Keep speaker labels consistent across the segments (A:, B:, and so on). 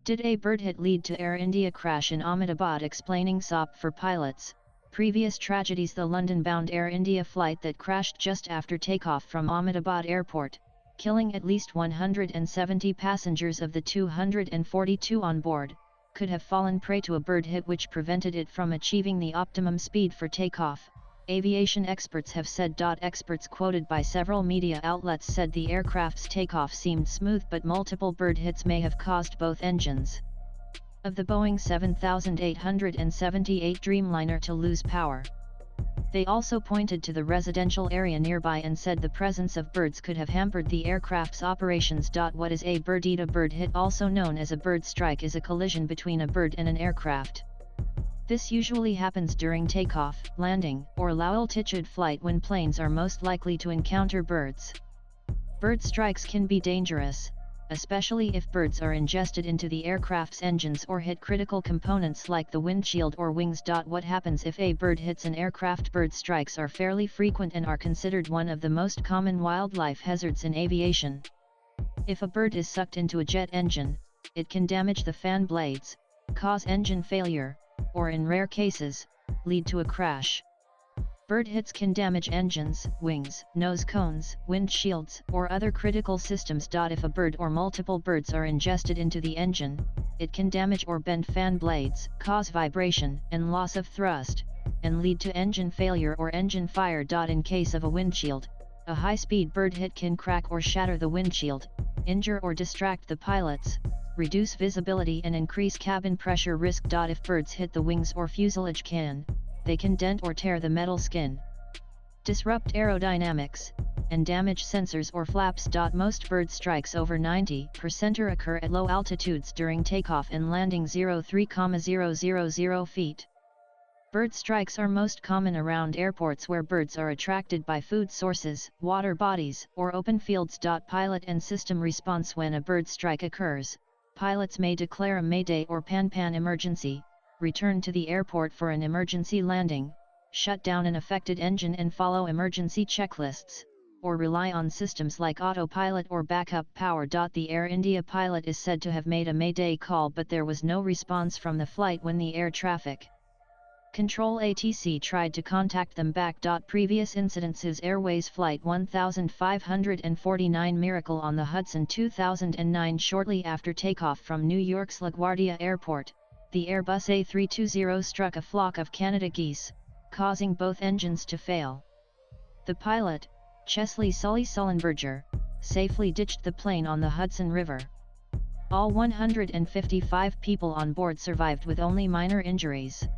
A: Did a BirdHit lead to Air India crash in Ahmedabad? Explaining SOP for pilots. Previous tragedies: the London-bound Air India flight that crashed just after takeoff from Ahmedabad airport, killing at least 170 passengers of the 242 on board, could have fallen prey to a BirdHit which prevented it from achieving the optimum speed for takeoff, aviation experts have said. Experts quoted by several media outlets said the aircraft's takeoff seemed smooth, but multiple BirdHits may have caused both engines of the Boeing 7878 Dreamliner to lose power. They also pointed to the residential area nearby and said the presence of birds could have hampered the aircraft's operations. What is a BirdHit? A BirdHit, also known as a bird strike, is a collision between a bird and an aircraft. This usually happens during takeoff, landing, or low-altitude flight when planes are most likely to encounter birds. Bird strikes can be dangerous, especially if birds are ingested into the aircraft's engines or hit critical components like the windshield or wings. What happens if a bird hits an aircraft? Bird strikes are fairly frequent and are considered one of the most common wildlife hazards in aviation. If a bird is sucked into a jet engine, it can damage the fan blades, cause engine failure, or in rare cases, lead to a crash. Bird hits can damage engines, wings, nose cones, windshields, or other critical systems. If a bird or multiple birds are ingested into the engine, it can damage or bend fan blades, cause vibration and loss of thrust, and lead to engine failure or engine fire. In case of a windshield, a high-speed bird hit can crack or shatter the windshield, injure or distract the pilots, reduce visibility and increase cabin pressure risk. If birds hit the wings or fuselage, they can dent or tear the metal skin, disrupt aerodynamics, and damage sensors or flaps. Most bird strikes, over 90%, occur at low altitudes during takeoff and landing 3,000 feet. Bird strikes are most common around airports where birds are attracted by food sources, water bodies, or open fields. Pilot and system response: when a bird strike occurs, pilots may declare a mayday or pan-pan emergency, return to the airport for an emergency landing, shut down an affected engine and follow emergency checklists, or rely on systems like autopilot or backup power. The Air India pilot is said to have made a mayday call, but there was no response from the flight when the air traffic control ATC tried to contact them back. Previous incidences: Airways Flight 1549 Miracle on the Hudson 2009. Shortly after takeoff from New York's LaGuardia Airport, the Airbus A320 struck a flock of Canada geese, causing both engines to fail. The pilot, Chesley Sully Sullenberger, safely ditched the plane on the Hudson River. All 155 people on board survived with only minor injuries.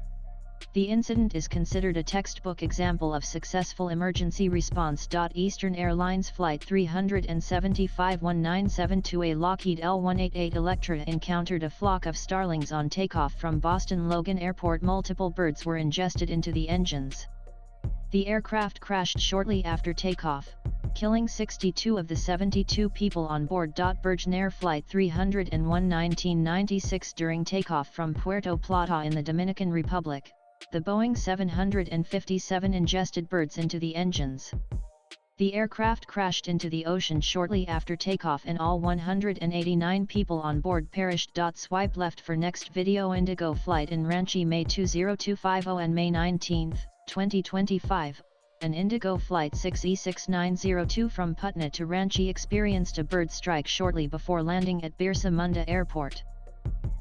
A: The incident is considered a textbook example of successful emergency response. Eastern Airlines Flight 375 1972, a Lockheed L-188 Electra encountered a flock of starlings on takeoff from Boston Logan Airport. Multiple birds were ingested into the engines. The aircraft crashed shortly after takeoff, killing 62 of the 72 people on board. Virgin Air Flight 301 1996, during takeoff from Puerto Plata in the Dominican Republic, the Boeing 757 ingested birds into the engines. The aircraft crashed into the ocean shortly after takeoff and all 189 people on board perished. Swipe left for next video. Indigo flight in Ranchi, May 20250 and May 19, 2025. An Indigo Flight 6E6902 from Putna to Ranchi experienced a bird strike shortly before landing at Birsa Munda Airport.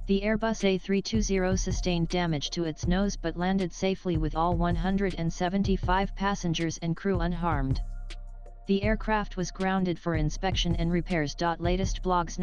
A: The Airbus A320 sustained damage to its nose but landed safely with all 175 passengers and crew unharmed. The aircraft was grounded for inspection and repairs. Latest blogs.